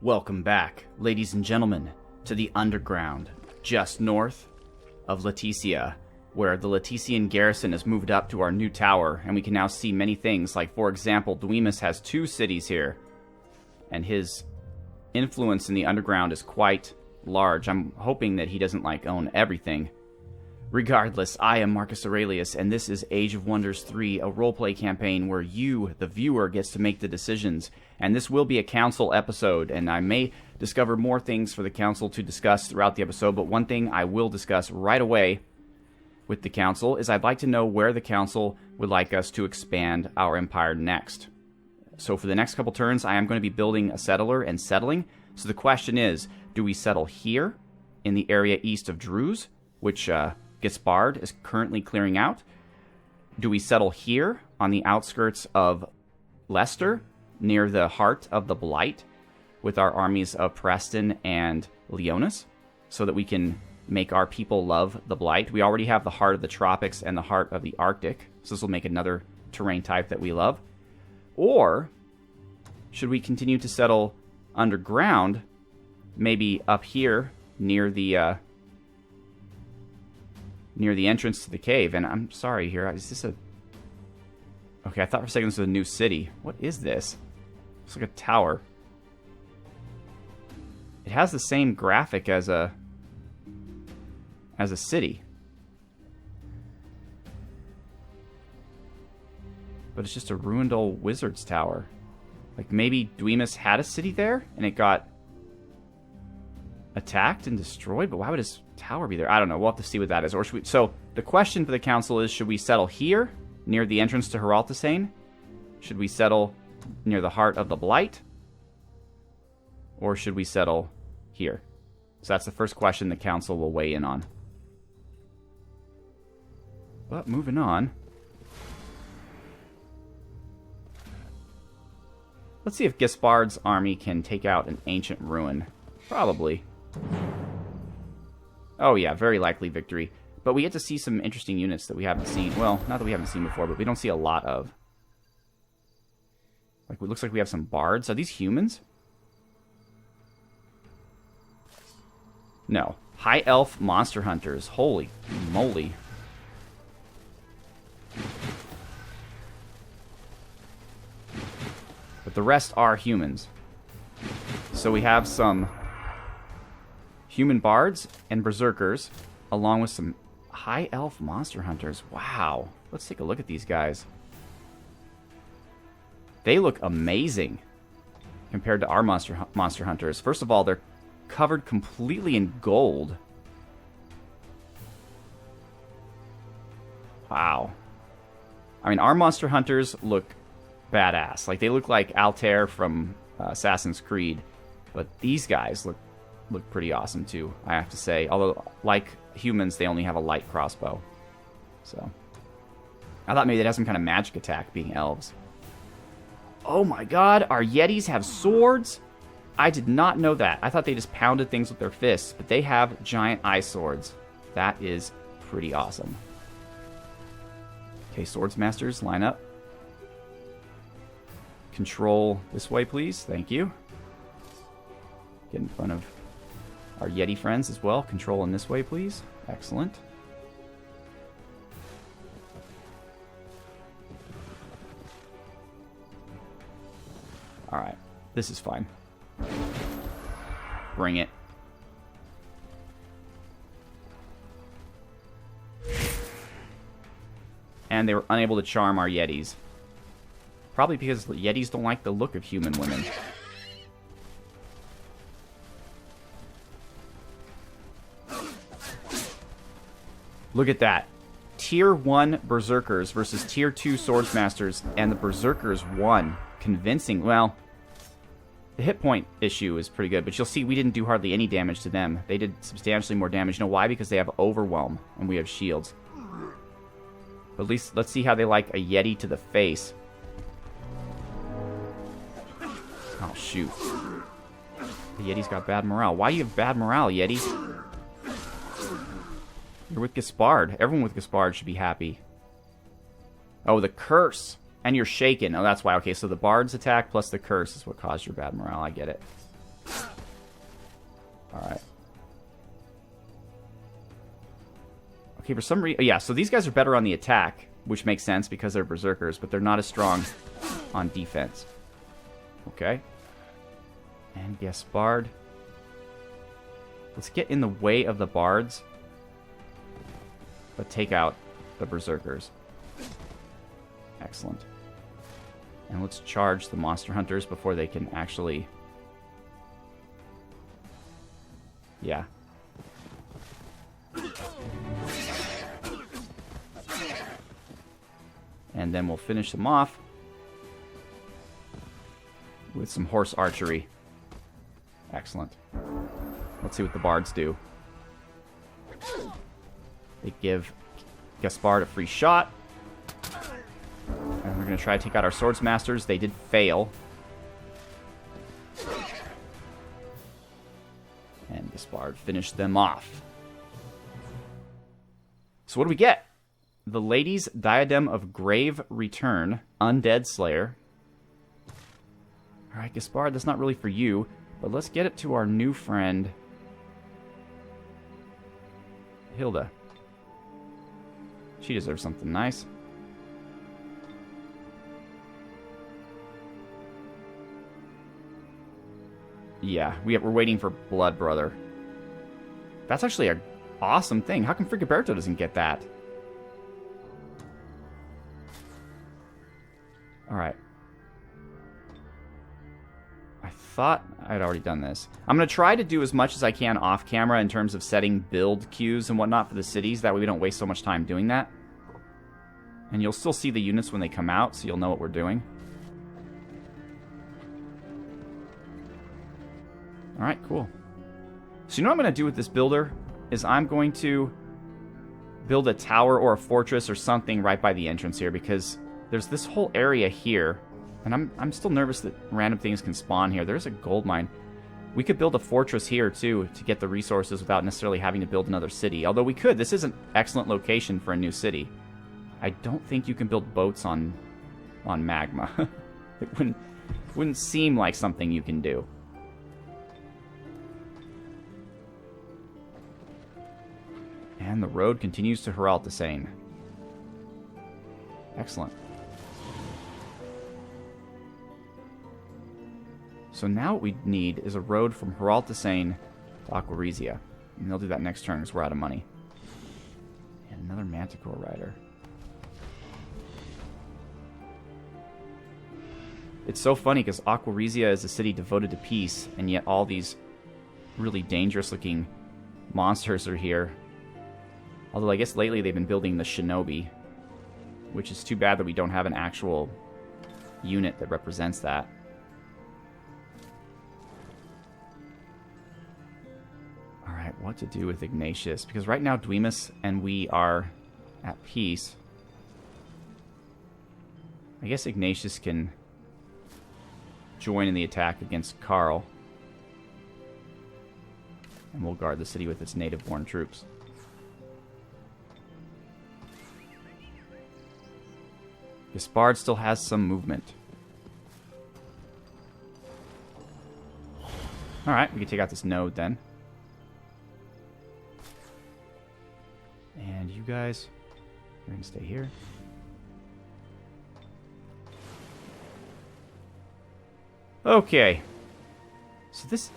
Welcome back, ladies and gentlemen, to the underground, just north of Leticia, where the Letician garrison has moved up to our new tower, and we can now see many things, like, for example, Duemus has 2 cities here, and his influence in the underground is quite large. I'm hoping that he doesn't, own everything. Regardless, I am Marcus Aurelius, and this is Age of Wonders 3, a roleplay campaign where you, the viewer, gets to make the decisions. And this will be a council episode, and I may discover more things for the council to discuss throughout the episode, but one thing I will discuss right away with the council is I'd like to know where the council would like us to expand our empire next. So for the next couple turns, I am going to be building a settler and settling. So the question is, do we settle here in the area east of Droos, which Gaspard is currently clearing out? Do we settle here on the outskirts of Leicester, near the heart of the Blight, with our armies of Preston and Leonis, so that we can make our people love the Blight? We already have the heart of the tropics and the heart of the Arctic, so this will make another terrain type that we love. Or should we continue to settle underground, maybe up here near the entrance to the cave? And I'm sorry here, is this a... Okay, I thought for a second this was a new city. What is this? It's like a tower. It has the same graphic as a city. But it's just a ruined old wizard's tower. Like, maybe Duemus had a city there, and it got attacked and destroyed, but why would his tower be there? I don't know. We'll have to see what that is. Or should we... So, the question for the council is, should we settle here, near the entrance to Heraltisane? Should we settle near the heart of the Blight? Or should we settle here? So that's the first question the council will weigh in on. But moving on. Let's see if Gaspard's army can take out an ancient ruin. Probably. Oh yeah, very likely victory. But we get to see some interesting units that we haven't seen. Well, not that we haven't seen before, but we don't see a lot of. Like, it looks like we have some bards. Are these humans? No. High elf monster hunters. Holy moly. But the rest are humans. So we have some human bards and berserkers, along with some high elf monster hunters. Wow. Let's take a look at these guys. They look amazing compared to our monster hunters. First of all, they're covered completely in gold. Wow. I mean, our monster hunters look badass. Like, they look like Altair from Assassin's Creed. But these guys look pretty awesome too, I have to say. Although, like humans, they only have a light crossbow. So, I thought maybe they'd have some kind of magic attack, being elves. Oh my god, our Yetis have swords? I did not know that. I thought they just pounded things with their fists, but they have giant eye swords. That is pretty awesome. Okay, swords masters, line up. Control this way, please. Thank you. Get in front of our Yeti friends as well. Control in this way, please. Excellent. Alright. This is fine. Bring it. And they were unable to charm our Yetis. Probably because Yetis don't like the look of human women. Look at that. Tier 1 Berserkers versus Tier 2 Swordsmasters, and the Berserkers won. Convincing. Well, the hit point issue is pretty good, but you'll see we didn't do hardly any damage to them. They did substantially more damage. You know why? Because they have Overwhelm, and we have shields. But at least, let's see how they like a Yeti to the face. Oh, shoot. The Yeti's got bad morale. Why do you have bad morale, Yeti? You're with Gaspard. Everyone with Gaspard should be happy. Oh, the curse. And you're shaken. Oh, that's why. Okay, so the bard's attack plus the curse is what caused your bad morale. I get it. Alright. Okay, for some reason... Yeah, so these guys are better on the attack, which makes sense because they're berserkers, but they're not as strong on defense. Okay. And Gaspard. Let's get in the way of the bards, but take out the berserkers. Excellent. And let's charge the monster hunters before they can actually... Yeah. And then we'll finish them off with some horse archery. Excellent. Let's see what the bards do. They give Gaspard a free shot. And we're going to try to take out our swords masters. They did fail. And Gaspard finished them off. So what do we get? The Lady's Diadem of Grave Return, Undead Slayer. Alright, Gaspard, that's not really for you, but let's get it to our new friend, Hilda. She deserves something nice. Yeah, we're waiting for Blood Brother. That's actually an awesome thing. How come Frigoberto doesn't get that? Alright. I thought I'd already done this. I'm going to try to do as much as I can off camera in terms of setting build queues and whatnot for the cities. That way we don't waste so much time doing that. And you'll still see the units when they come out, so you'll know what we're doing. Alright, cool. So you know what I'm going to do with this builder? Is I'm going to build a tower or a fortress or something right by the entrance here, because there's this whole area here, and I'm still nervous that random things can spawn here. There's a gold mine. We could build a fortress here, too, to get the resources without necessarily having to build another city. Although we could. This is an excellent location for a new city. I don't think you can build boats on magma. It wouldn't seem like something you can do. And the road continues to Heraltisane. Excellent. So now what we need is a road from Heraltisane to Aquaresia. And they'll do that next turn because we're out of money. And another Manticore Rider. It's so funny because Aquaresia is a city devoted to peace, and yet all these really dangerous looking monsters are here. Although I guess lately they've been building the Shinobi, which is too bad that we don't have an actual unit that represents that. Alright, what to do with Ignatius? Because right now Duemus and we are at peace. I guess Ignatius can join in the attack against Karl. And we'll guard the city with its native-born troops. Gaspard still has some movement. Alright, we can take out this node then. And you guys, you're going to stay here. Okay. So this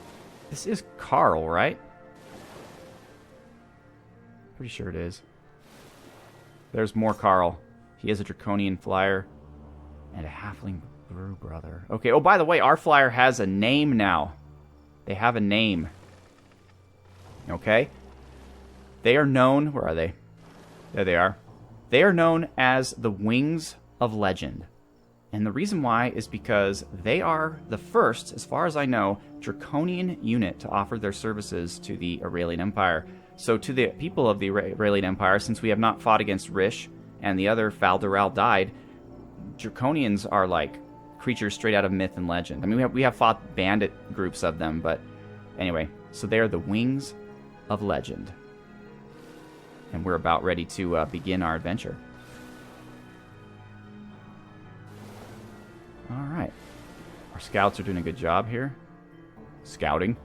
is Karl, right? Pretty sure it is. There's more Karl. He has a Draconian Flyer and a Halfling Brew Brother. Okay, oh, by the way, our Flyer has a name now. They have a name. Okay? They are known... Where are they? There they are. They are known as the Wings of Legend. And the reason why is because they are the first, as far as I know, Draconian unit to offer their services to the Aurelian Empire. So to the people of the Aurelian Empire, since we have not fought against Rish and the other Faldoral died, Draconians are like creatures straight out of myth and legend. I mean, we have fought bandit groups of them, but anyway, so they are the Wings of Legend. And we're about ready to begin our adventure. Alright. Our scouts are doing a good job here. Scouting.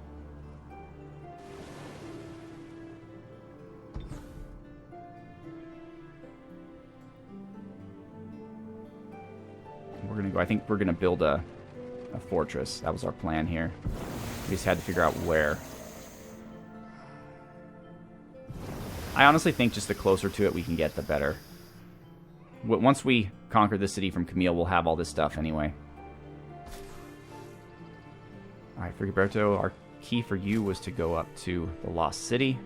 go. I think we're going to build a fortress. That was our plan here. We just had to figure out where. I honestly think just the closer to it we can get, the better. Once we conquer the city from Camille, we'll have all this stuff anyway. Alright, Frigoberto, our key for you was to go up to the Lost City.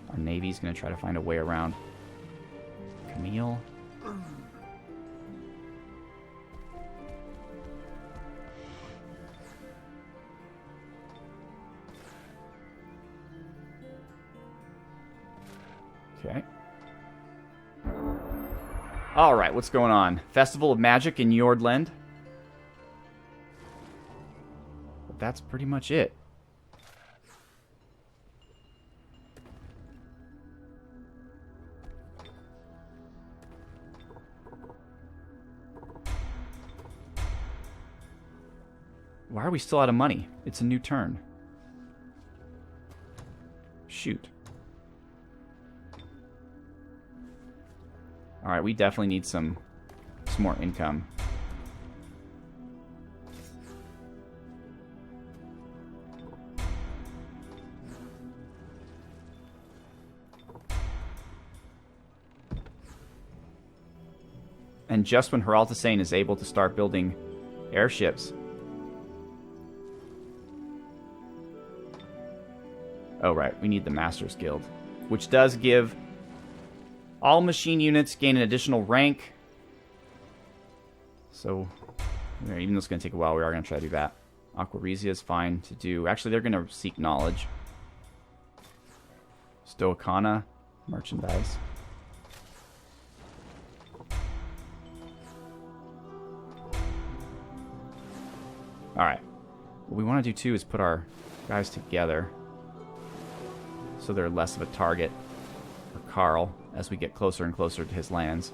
Our navy's going to try to find a way around Camille. Okay. Alright, what's going on? Festival of Magic in Yordland. But that's pretty much it. Why are we still out of money? It's a new turn. Shoot. Alright, we definitely need some more income. And just when Heraltasane is able to start building airships. Oh, right. We need the Masters Guild, which does give all machine units gain an additional rank. So, even though it's going to take a while, we are going to try to do that. Aquaresia is fine to do. Actually, they're going to seek knowledge. Stoicana, merchandise. Alright. What we want to do, too, is put our guys together so they're less of a target for Carl as we get closer and closer to his lands.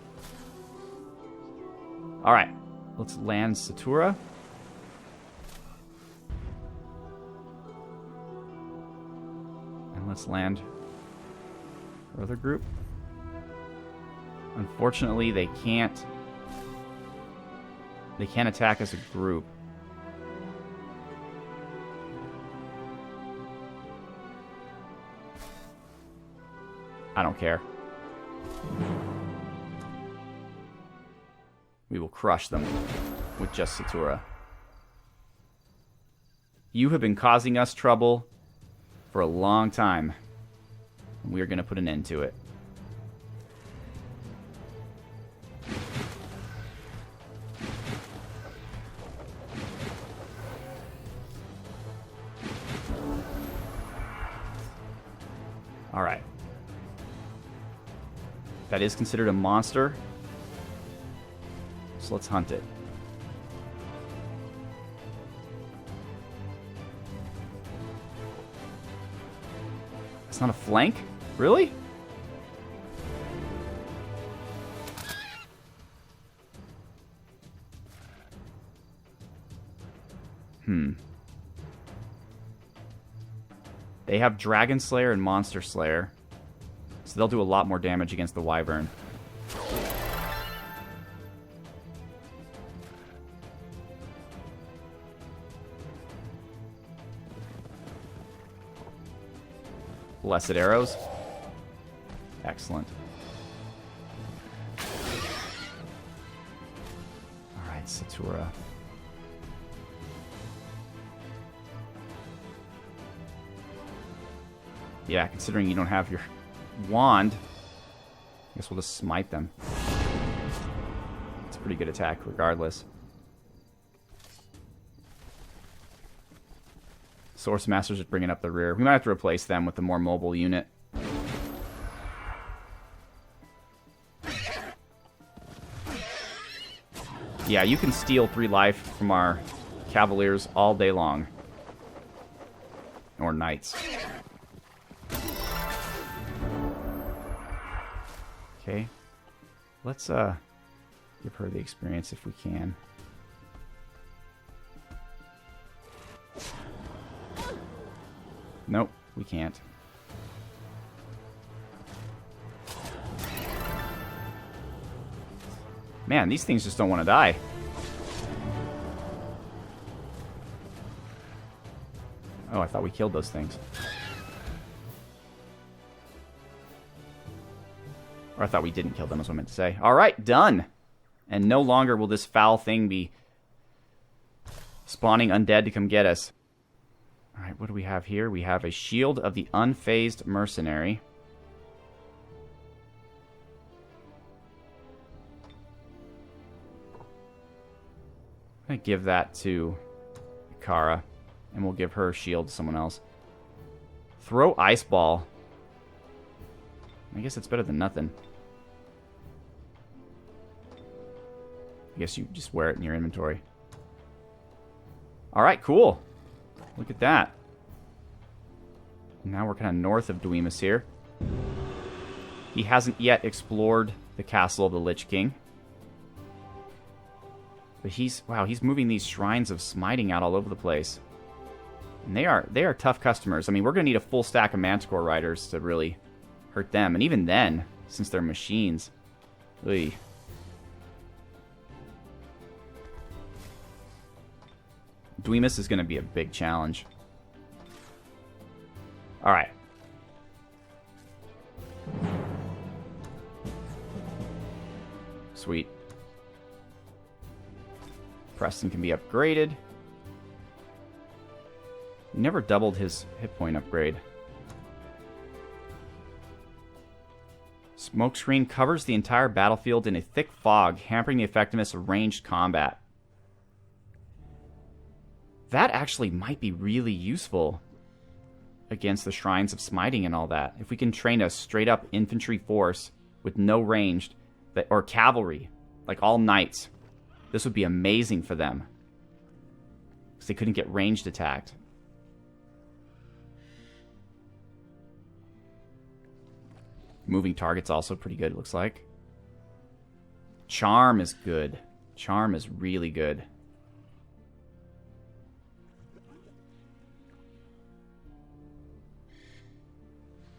Alright, let's land Satura. And let's land our other group. Unfortunately, they can't attack as a group. I don't care. We will crush them with just Satura. You have been causing us trouble for a long time. We are going to put an end to it. All right. That is considered a monster. So let's hunt it. It's not a flank? Really? They have Dragon Slayer and Monster Slayer. So they'll do a lot more damage against the Wyvern. Blessed arrows. Excellent. Alright, Satura. Yeah, considering you don't have your wand, I guess we'll just smite them. It's a pretty good attack regardless. Source Masters is bringing up the rear. We might have to replace them with a more mobile unit. Yeah, you can steal 3 life from our Cavaliers all day long. Or Knights. Okay. Let's give her the experience if we can. Nope, we can't. Man, these things just don't want to die. Oh, I thought we killed those things. Or I thought we didn't kill them, is what I meant to say. Alright, done! And no longer will this foul thing be spawning undead to come get us. Alright, what do we have here? We have a Shield of the Unfazed Mercenary. I'm going to give that to Icara. And we'll give her shield to someone else. Throw Ice Ball. I guess it's better than nothing. I guess you just wear it in your inventory. Alright, cool. Look at that. Now we're kind of north of Duemus here. He hasn't yet explored the Castle of the Lich King. But he's moving these Shrines of Smiting out all over the place. And they are tough customers. I mean, we're going to need a full stack of Manticore Riders to really hurt them. And even then, since they're machines. Oy. Duemus is going to be a big challenge. Alright. Sweet. Preston can be upgraded. Never doubled his hit point upgrade. Smokescreen covers the entire battlefield in a thick fog, hampering the effectiveness of ranged combat. That actually might be really useful against the Shrines of Smiting and all that. If we can train a straight-up infantry force with no ranged, or cavalry, like all knights, this would be amazing for them. Because they couldn't get ranged attacked. Moving target's also pretty good, it looks like. Charm is good. Charm is really good.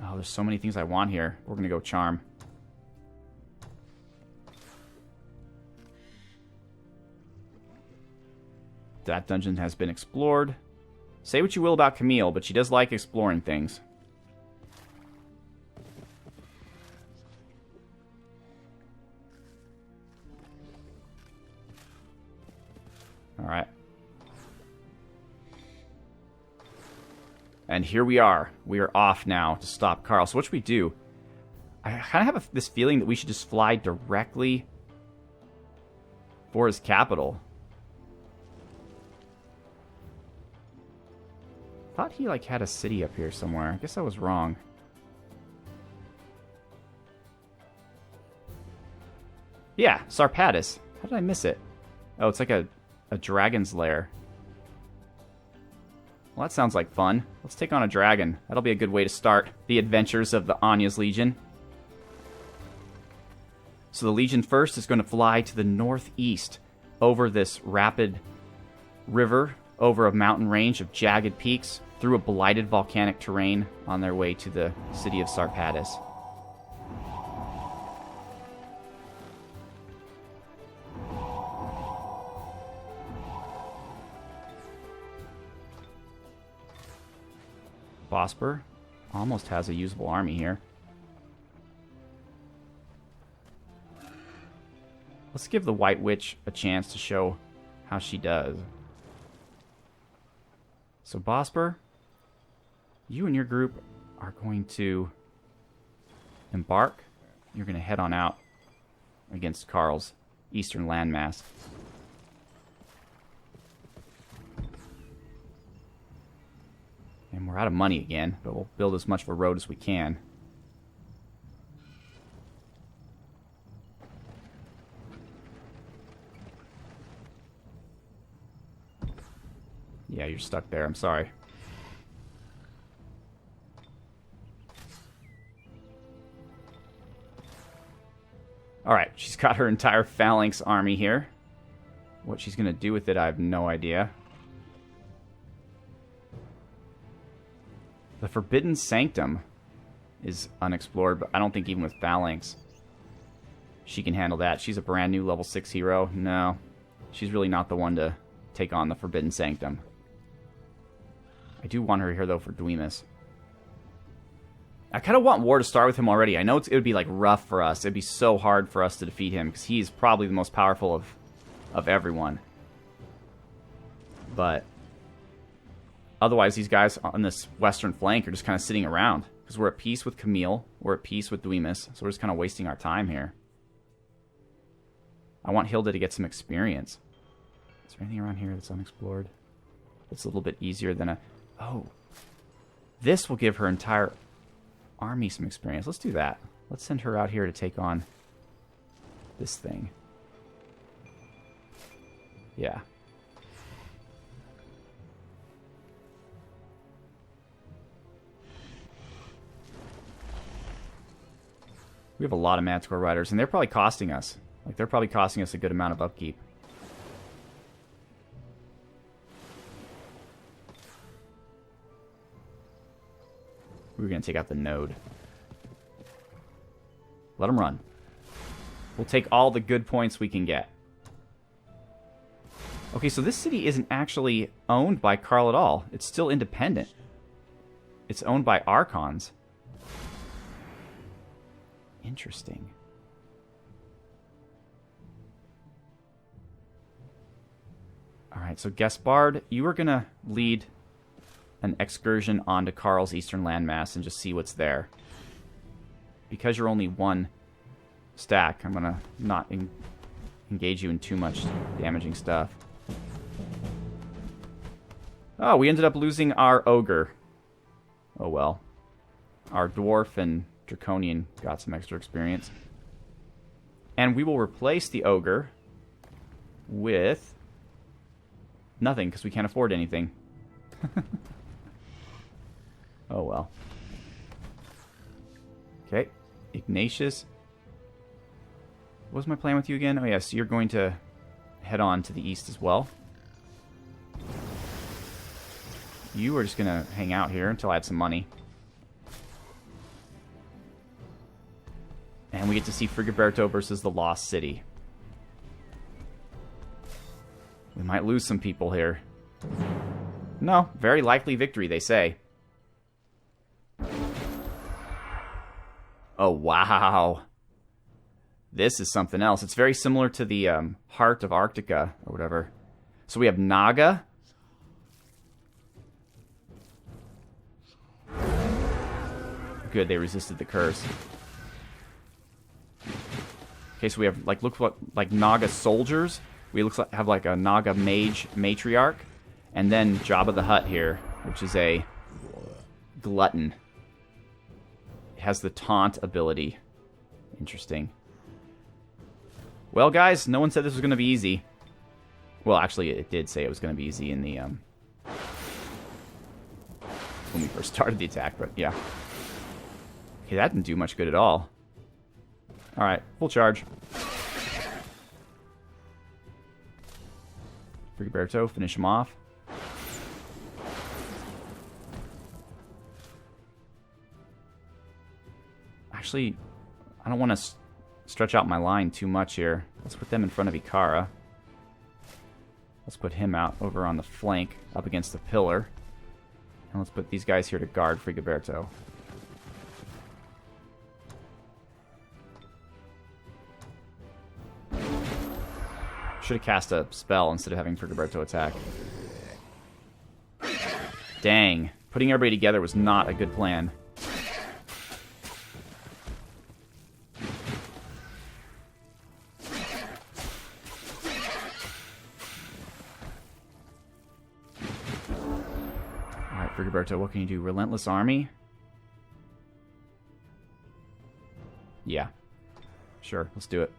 Oh, there's so many things I want here. We're going to go Charm. That dungeon has been explored. Say what you will about Camille, but she does like exploring things. Alright. And here we are. We are off now to stop Carl. So what should we do? I kind of have this feeling that we should just fly directly for his capital. Thought he like had a city up here somewhere. I guess I was wrong. Yeah, Sarpatis. How did I miss it? Oh, it's like a dragon's lair. Well, that sounds like fun. Let's take on a dragon. That'll be a good way to start the adventures of the Anya's Legion. So the Legion first is going to fly to the northeast over this rapid river, over a mountain range of jagged peaks, through a blighted volcanic terrain on their way to the city of Sarpatis. Bosper almost has a usable army here. Let's give the White Witch a chance to show how she does. So Bosper, you and your group are going to embark. You're going to head on out against Karl's eastern landmass. And we're out of money again, but we'll build as much of a road as we can. Yeah, you're stuck there. I'm sorry. Alright, she's got her entire phalanx army here. What she's going to do with it, I have no idea. The Forbidden Sanctum is unexplored, but I don't think even with phalanx she can handle that. She's a brand new level 6 hero. No, she's really not the one to take on the Forbidden Sanctum. I do want her here, though, for Dweemus. I kind of want war to start with him already. I know it would be, like, rough for us. It'd be so hard for us to defeat him, because he's probably the most powerful of everyone. But otherwise, these guys on this western flank are just kind of sitting around. Because we're at peace with Camille. We're at peace with Dweemus. So we're just kind of wasting our time here. I want Hilda to get some experience. Is there anything around here that's unexplored? It's a little bit easier than a... Oh. This will give her entire army some experience. Let's do that. Let's send her out here to take on this thing. Yeah. We have a lot of Manticore Riders, and they're probably costing us. Like, they're probably costing us a good amount of upkeep. We're going to take out the node. Let them run. We'll take all the good points we can get. Okay, so this city isn't actually owned by Karl at all. It's still independent. It's owned by Archons. Interesting. Alright, so Gaspard, you are going to lead an excursion onto Karl's eastern landmass and just see what's there. Because you're only one stack, I'm going to not engage you in too much damaging stuff. Oh, we ended up losing our ogre. Oh well. Our dwarf and draconian got some extra experience. And we will replace the ogre with nothing, because we can't afford anything. Oh well. Okay, Ignatius. What was my plan with you again? Oh yeah, so you're going to head on to the east as well. You are just going to hang out here until I have some money. And we get to see Frigoberto versus the Lost City. We might lose some people here. No, very likely victory, they say. Oh, wow. This is something else. It's very similar to the Heart of Arctica, or whatever. So we have Naga. Good, they resisted the curse. Okay, so we have, like, look what, like, Naga soldiers. We have, like, a Naga mage matriarch. And then Jabba the Hutt here, which is a glutton. It has the taunt ability. Interesting. Well, guys, no one said this was going to be easy. Well, actually, it did say it was going to be easy in the, when we first started the attack, but yeah. Okay, that didn't do much good at all. Alright, full charge. Frigoberto, finish him off. Actually, I don't want to stretch out my line too much here. Let's put them in front of Icara. Let's put him out over on the flank, up against the pillar. And let's put these guys here to guard Frigoberto. Should have cast a spell instead of having Frigoberto attack. Dang. Putting everybody together was not a good plan. Alright, Frigoberto, what can you do? Relentless Army? Yeah. Sure, let's do it.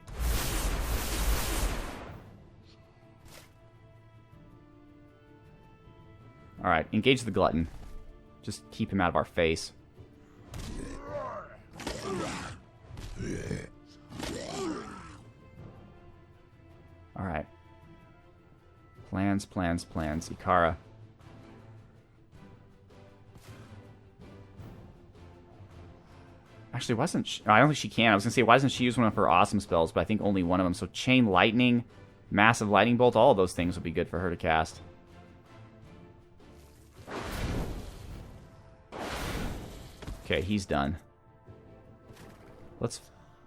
Alright, engage the glutton. Just keep him out of our face. Alright. Plans, plans, plans. Icara. Actually, wasn't she... I don't think she can. I was going to say, why doesn't she use one of her awesome spells? But I think only one of them. So Chain Lightning, Massive Lightning Bolt, all of those things would be good for her to cast. Okay, he's done. Let's...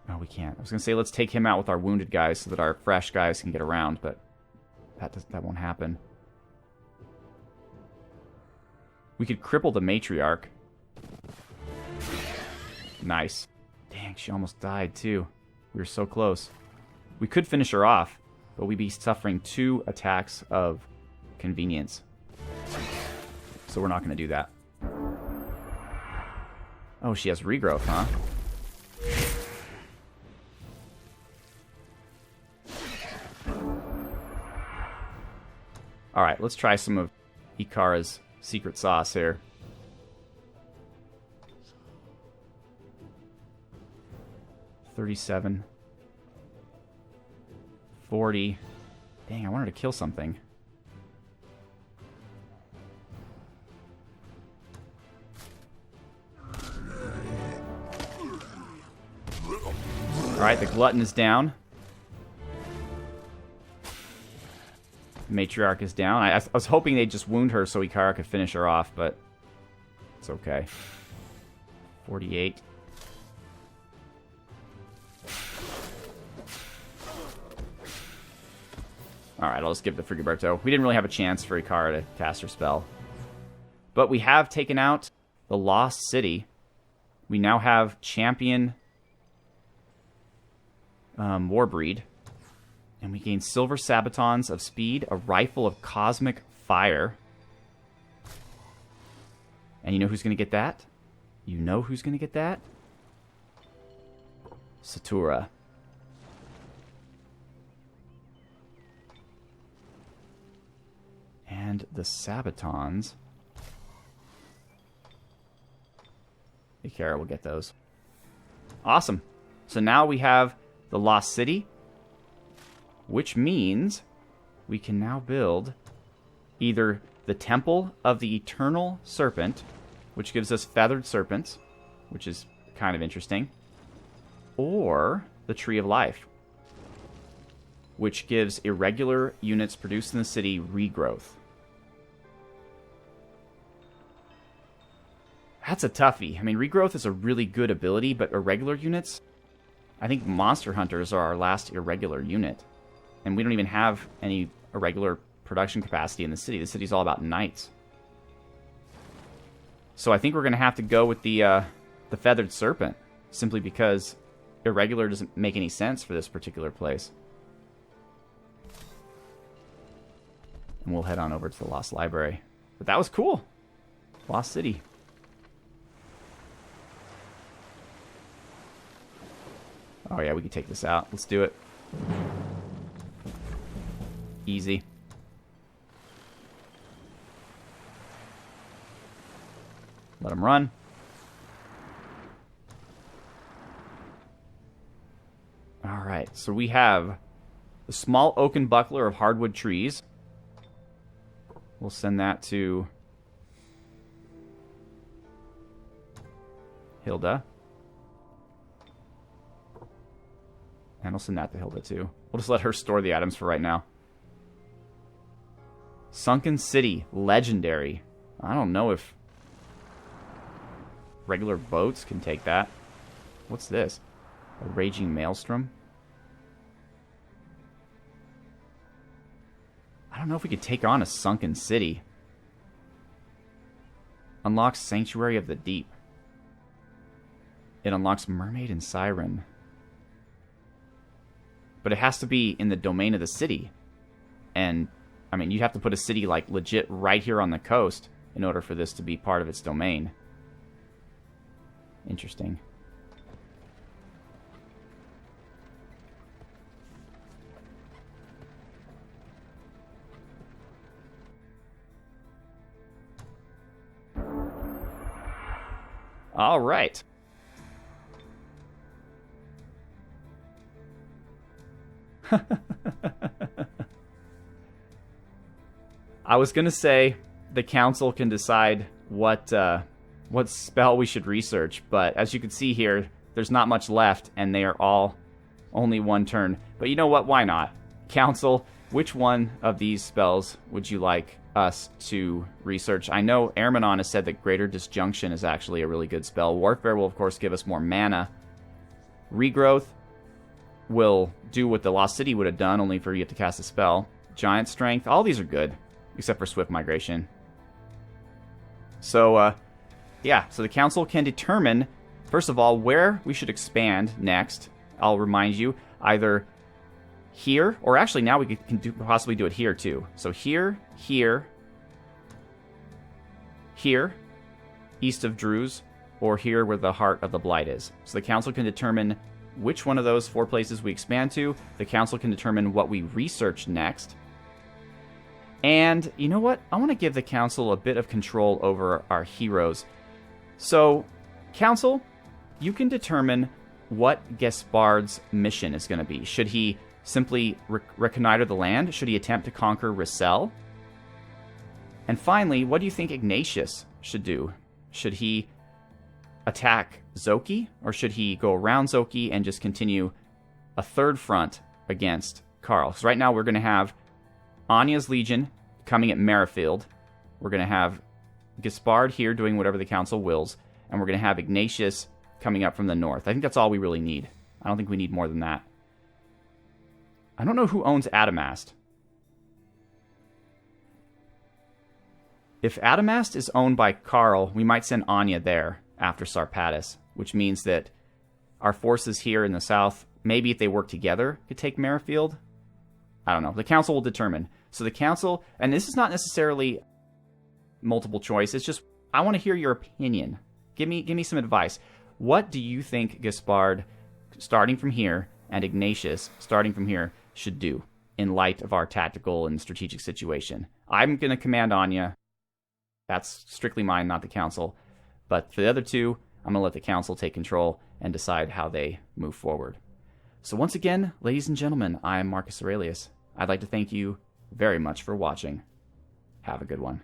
Oh, we can't. I was going to say let's take him out with our wounded guys so that our fresh guys can get around, but that won't happen. We could cripple the matriarch. Nice. Dang, she almost died, too. We were so close. We could finish her off, but we'd be suffering 2 attacks of convenience. So we're not going to do that. Oh, she has regrowth, huh? Alright, let's try some of Icara's secret sauce here. $37. $40. Dang, I wanted to kill something. Alright, the glutton is down. Matriarch is down. I was hoping they'd just wound her so Icara could finish her off, but it's okay. 48. Alright, I'll just give the Frigoberto. We didn't really have a chance for Icara to cast her spell. But we have taken out the Lost City. We now have Champion Warbreed. And we gain Silver Sabatons of Speed, a Rifle of Cosmic Fire. And you know who's going to get that? You know who's going to get that? Satura. And the Sabatons. Icara will get those. Awesome. So now we have the Lost City, which means we can now build either the Temple of the Eternal Serpent, which gives us feathered serpents, which is kind of interesting, or the Tree of Life, which gives irregular units produced in the city regrowth. That's a toughie. I mean, regrowth is a really good ability, but irregular units... I think Monster Hunters are our last irregular unit. And we don't even have any irregular production capacity in the city. The city's all about knights. So I think we're going to have to go with the Feathered Serpent, simply because irregular doesn't make any sense for this particular place. And we'll head on over to the Lost Library. But that was cool. Lost City. Oh yeah, we can take this out. Let's do it. Easy. Let him run. Alright, so we have the small oaken buckler of hardwood trees. We'll send that to Hilda. And I'll send that to Hilda too. We'll just let her store the items for right now. Sunken City, legendary. I don't know if regular boats can take that. What's this? A raging maelstrom? I don't know if we could take on a sunken city. Unlocks Sanctuary of the Deep. It unlocks Mermaid and Siren. But it has to be in the domain of the city. And, I mean, you'd have to put a city, like, legit right here on the coast in order for this to be part of its domain. Interesting. All right. I was gonna say the council can decide what spell we should research, but as you can see here, there's not much left, and they are all only one turn. But you know what? Why not? Council, which one of these spells would you like us to research? I know Ermanon has said that Greater Disjunction is actually a really good spell. Warfare will, of course, give us more mana. Regrowth will do what the Lost City would have done, only for you to cast a spell. Giant Strength, all these are good, except for Swift Migration. So, yeah, so the Council can determine, first of all, where we should expand next. I'll remind you, either here, or actually now we can possibly do it here too. So here, here, here, east of Droos, or here where the Heart of the Blight is. So the Council can determine which one of those 4 places we expand to. The Council can determine what we research next. And you know what? I want to give the Council a bit of control over our heroes. So, Council, you can determine what Gaspard's mission is going to be. Should he simply reconnoiter the land? Should he attempt to conquer Rissell? And finally, what do you think Ignatius should do? Should he attack Zoki, or should he go around Zoki and just continue a third front against Karl? Because right now we're going to have Anya's Legion coming at Merrifield. We're going to have Gaspard here doing whatever the Council wills, and we're going to have Ignatius coming up from the north. I think that's all we really need. I don't think we need more than that. I don't know who owns Adamast. If Adamast is owned by Karl, we might send Anya there after Sarpatis, which means that our forces here in the south, maybe if they work together, could take Merrifield. I don't know. The Council will determine. So the Council, and this is not necessarily multiple choice, it's just, I want to hear your opinion. Give me some advice. What do you think Gaspard, starting from here, and Ignatius, starting from here, should do in light of our tactical and strategic situation? I'm going to command Anya. That's strictly mine, not the Council. But for the other two, I'm going to let the Council take control and decide how they move forward. So once again, ladies and gentlemen, I am Marcus Aurelius. I'd like to thank you very much for watching. Have a good one.